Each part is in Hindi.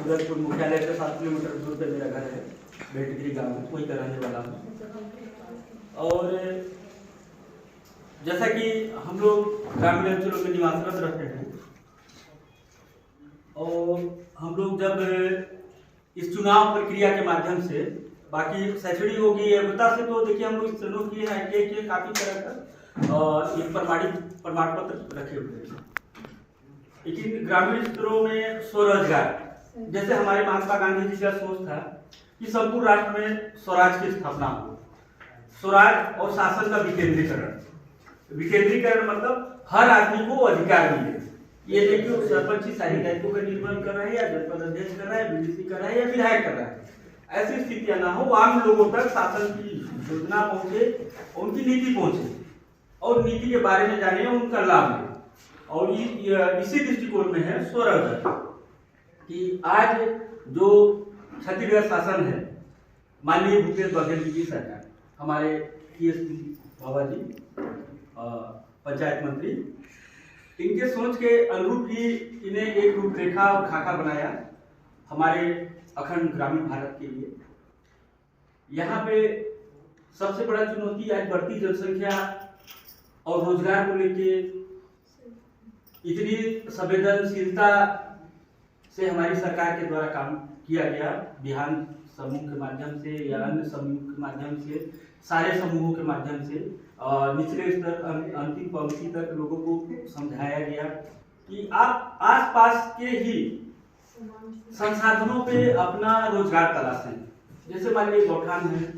सूरजपुर मुख्यालय से 7 किलोमीटर दूर पे मेरा घर है, बेटगिरी गांव में, वहीं का रहने वाला हूँ। और जैसा कि हम लोग ग्रामीण अंचलों में निवासरत रहते हैं और हम लोग जब इस चुनाव प्रक्रिया के माध्यम से, बाकी शैक्षणिक होगी योग्यता से तो देखिए हम लोग स्टेनो किए हैं, ITI के काफ़ी तरह का एक प्रमाण पत्र रखे हुए हैं। लेकिन ग्रामीण क्षेत्रों में स्वरोजगार, जैसे हमारे महात्मा गांधी जी का सोच था कि संपूर्ण राष्ट्र में स्वराज की स्थापना हो, स्वराज और शासन का विकेंद्रीकरण मतलब हर आदमी को अधिकार मिले। ये देखिए सरपंच ही सारी दायित्वों का निर्वहन कर रहा है, या जनपद अध्यक्ष कर रहा है, BDC कर रहा है, या विधायक कर रहा है। ऐसी स्थितियां ना हो, आम लोगों तक शासन की योजना पहुंचे, उनकी नीति पहुंचे और नीति के बारे में जाने, उनका लाभ ले। और इसी दृष्टिकोण में है स्वरोजगार कि आज जो छत्तीसगढ़ शासन है, माननीय भूपेश बघेल जी की सरकार, हमारे बाबा जी पंचायत मंत्री, इनके सोच के अनुरूप ही इन्हें एक रूपरेखा और खाका बनाया हमारे अखंड ग्रामीण भारत के लिए। यहाँ पे सबसे बड़ा चुनौती आज बढ़ती जनसंख्या और रोजगार को लेके इतनी संवेदनशीलता से हमारी सरकार के द्वारा काम किया गया, बिहान समूह के माध्यम से या अन्य समूह के माध्यम से, सारे समूहों के माध्यम से निचले स्तर अंतिम पंक्ति तक लोगों को समझाया गया कि आप आसपास के ही संसाधनों पे अपना रोजगार तलाशें। जैसे मान लीजिए गौठान है,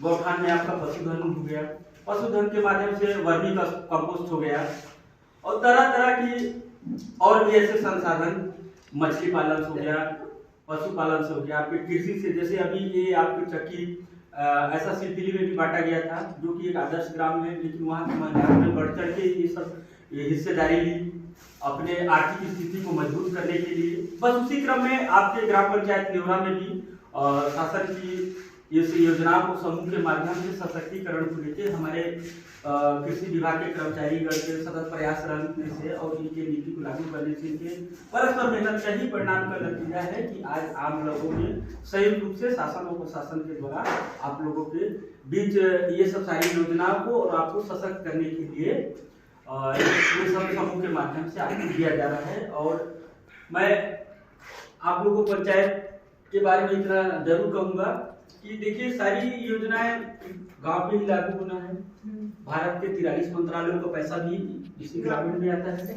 गौठान में आपका पशुधन हो गया, पशुधन के माध्यम से वर्मी कंपोस्ट हो गया, और तरह तरह की और भी ऐसे संसाधन, मछली पालन हो गया, पशुपालन से हो गया, आपके कृषि से, जैसे अभी ये आपकी चक्की ऐसा सिलसिले में भी बांटा गया था जो कि एक आदर्श ग्राम है, लेकिन वहाँ की महिलाओं ने बढ़ चढ़ के ये सब हिस्सेदारी ली अपने आर्थिक स्थिति को मजबूत करने के लिए। बस उसी क्रम में आपके ग्राम पंचायत नेवरा में भी शासन की इस योजनाओं को समूह के माध्यम से सशक्तिकरण को लेकर हमारे कृषि विभाग के कर्मचारीगण के सतत प्रयास रहने से और इनके नीति को लागू करने से इनके परस्पर मेहनत का ही परिणाम का नतीजा है कि आज आम लोगों ने संयुक्त रूप से शासन और प्रशासन के द्वारा आप लोगों के बीच ये सब सारी योजनाओं को और आपको सशक्त करने के लिए ये सब समूह के माध्यम से आपको दिया जा रहा है। और मैं आप लोगों को पंचायत के बारे में इतना जरूर कहूँगा कि देखिए सारी योजनाएं गांव में ही लागू होना है। भारत के 43 मंत्रालयों का पैसा भी इसी ग्रामीण में आता है,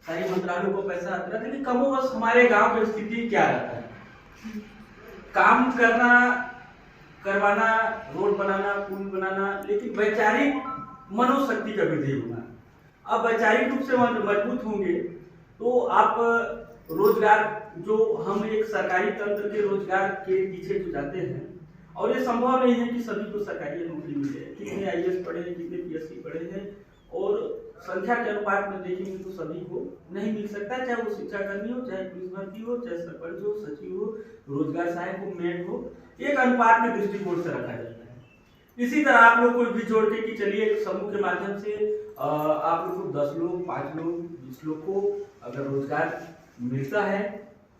सारी मंत्रालयों को पैसा आता है, लेकिन कमोबश हमारे गांव की स्थिति क्या रहता है, काम करना, करवाना, रोड बनाना, पुल बनाना, लेकिन वैचारिक मनोशक्ति का वृद्धि होना। अब वैचारिक रूप से मजबूत होंगे तो आप रोजगार, जो हम एक सरकारी तंत्र के रोजगार के पीछे जो जाते हैं, और ये संभव नहीं है कि सभी को सरकारी नौकरी मिले, कितने IAS पढ़े हैं, कितने PSC पढ़े हैं, और संख्या के अनुपात में देखेंगे तो सभी को नहीं मिल सकता, चाहे वो शिक्षा कर्मी हो, चाहे पुलिस भर्ती हो, चाहे सरपंच हो, सचिव हो, रोजगार सहायक हो, मेड हो, एक अनुपात के दृष्टिकोण से रखा जाता है। इसी तरह आप लोग को भी जोड़ के कि चलिए एक समूह के माध्यम से आप लोग को 10 लोग, 5 लोग, 20 लोग को अगर रोजगार मिलता है,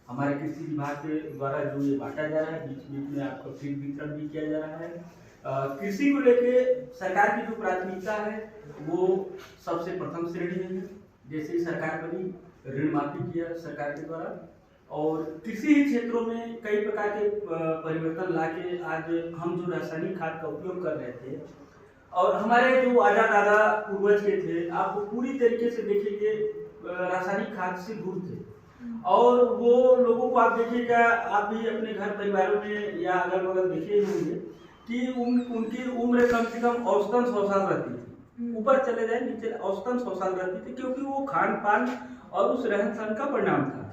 हमारे कृषि विभाग के द्वारा जो ये बांटा जा रहा है, बीच बीच में आपको फीड वितरण भी किया जा रहा है। कृषि को लेके सरकार की जो प्राथमिकता है वो सबसे प्रथम श्रेणी में है। जैसे ही सरकार बनी, ऋण माफी किया सरकार के द्वारा, और कृषि क्षेत्रों में कई प्रकार के परिवर्तन लाके आज हम जो रासायनिक खाद का उपयोग कर रहे थे, और हमारे जो आजा दादा पूर्वज के थे, आप पूरी तरीके से देखेंगे रासायनिक खाद से दूर थे, और वो लोगों को आप देखिएगा, आप भी अपने घर परिवारों में या अगल बगल देखे होंगे कि उनकी उम्र कम से कम औसतन 100 साल रहती थी, ऊपर चले जाए नीचे औसतन 100 साल रहती थी, क्योंकि वो खान पान और उस रहन सहन का परिणाम था।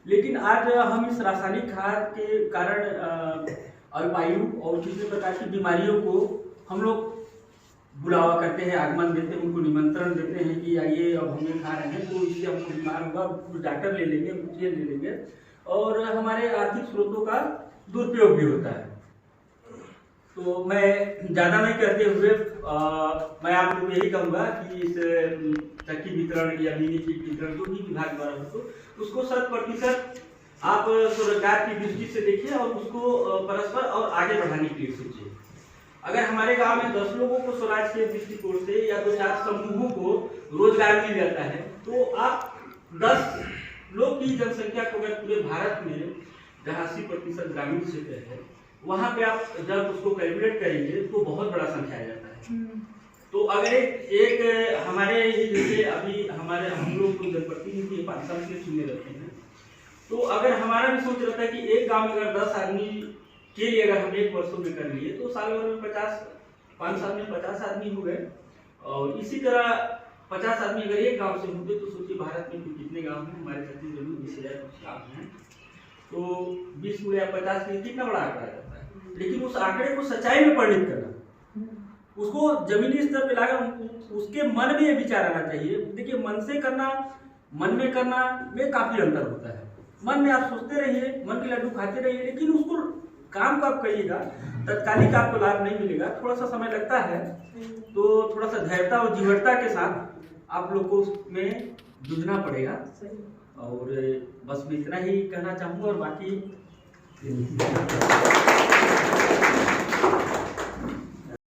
लेकिन आज हम इस रासायनिक खाद के कारण अल्पायु और किसी प्रकार की बीमारियों को हम लोग बुलावा करते हैं, आगमन देते हैं, उनको निमंत्रण देते हैं कि आइए अब हम ये खा रहे हैं तो इससे हमको बीमार होगा, कुछ डॉक्टर ले लेंगे, कुछ ये ले लेंगे, और हमारे आर्थिक स्रोतों का दुरुपयोग भी होता है। तो मैं ज़्यादा नहीं कहते हुए मैं आप लोग यही कहूँगा कि इस चक्की वितरण या मिनी किट वितरण जो भी विभाग द्वारा हो, तो उसको 100% आप स्वरोजगार की दृष्टि से देखिए और उसको परस्पर और आगे बढ़ाने के लिए सोचिए। अगर हमारे गांव में 10 लोगों को स्वराज के दृष्टिकोण से या 2-4 समूहों को रोजगार मिल जाता है, तो आप 10 लोग की जनसंख्या को अगर पूरे भारत में जहाँ 80% ग्रामीण क्षेत्र है, वहाँ पे आप जब उसको कैलकुलेट करेंगे तो बहुत बड़ा संख्या आ जाता है। तो अगर एक हमारे जैसे अभी हम लोग को जनप्रतिनिधि 5 साल से चुने रहते हैं, तो अगर हमारा भी सोच रहता है कि एक गांव में अगर 10 आदमी के लिए अगर हम 1 वर्षों में कर लिए तो साल भर में 5 साल में 50 आदमी हो गए। और इसी तरह 50 आदमी अगर एक गांव से होंगे तो सोचिए भारत में कितने गांव हैं, हमारे छत्तीसगढ़ में 20,000 कुछ गाँव हैं, तो 20 या 50 में कितना बड़ा आंकड़ा जाता है। लेकिन उस आंकड़े को सच्चाई में परिणत करना, उसको जमीनी स्तर पे लाकर उसके मन में ये विचार आना चाहिए। देखिए, मन से करना, मन में करना में काफी अंतर होता है। मन में आप सोचते रहिए, मन के लड्डू खाते रहिए, लेकिन उसको काम को आप करिएगा, तत्कालिक आपको लाभ नहीं मिलेगा, थोड़ा सा समय लगता है। तो थोड़ा सा धैर्यता और जीवटता के साथ आप लोग को उसमें जूझना पड़ेगा। और बस मैं इतना ही कहना चाहूँगा और बाकी